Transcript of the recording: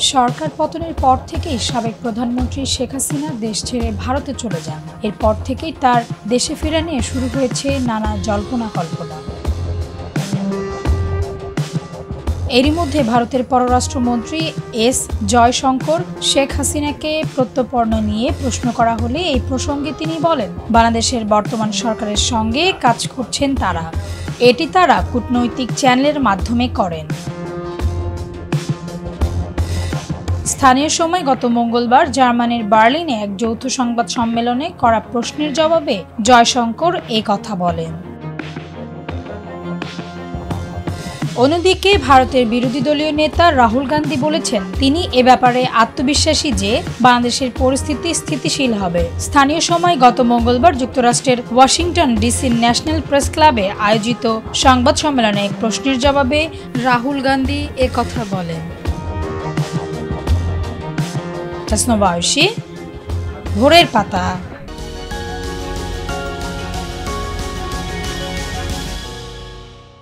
সরকার পতনের পর থেকেই সাবেক প্রধানমন্ত্রী শেখ হাসিনা দেশ ছেড়ে ভারতে চলে যান। এরপর থেকেই তার দেশে ফেরা নিয়ে শুরু হয়েছে নানা জল্পনা-কল্পনা। এরই মধ্যে ভারতের পররাষ্ট্রমন্ত্রী এস জয়শঙ্কর শেখ হাসিনাকে প্রত্যর্পণ নিয়ে প্রশ্ন করা হলে এই প্রসঙ্গে তিনি বলেন, বাংলাদেশের বর্তমান সরকারের সঙ্গে কাজ করছেন তারা। এটি তারা কূটনৈতিক চ্যানেলের মাধ্যমে করেন। স্থানীয় সময় গত মঙ্গলবার জার্মানির বার্লিনে এক যৌথ সংবাদ সম্মেলনে করা প্রশ্নের জবাবে জয়শঙ্কর এই কথা বলেন। অন্যদিকে ভারতের বিরোধী দলীয় নেতা রাহুল গান্ধী বলেছেন, তিনি এ ব্যাপারে আত্মবিশ্বাসী যে বাংলাদেশের পরিস্থিতি স্থিতিশীল হবে। স্থানীয় সময় গত মঙ্গলবার যুক্তরাষ্ট্রের ওয়াশিংটন ডিসির ন্যাশনাল প্রেস ক্লাবে আয়োজিত সংবাদ সম্মেলনে এক প্রশ্নের জবাবে রাহুল গান্ধী এ কথা বলেন। ভোরের পাতা।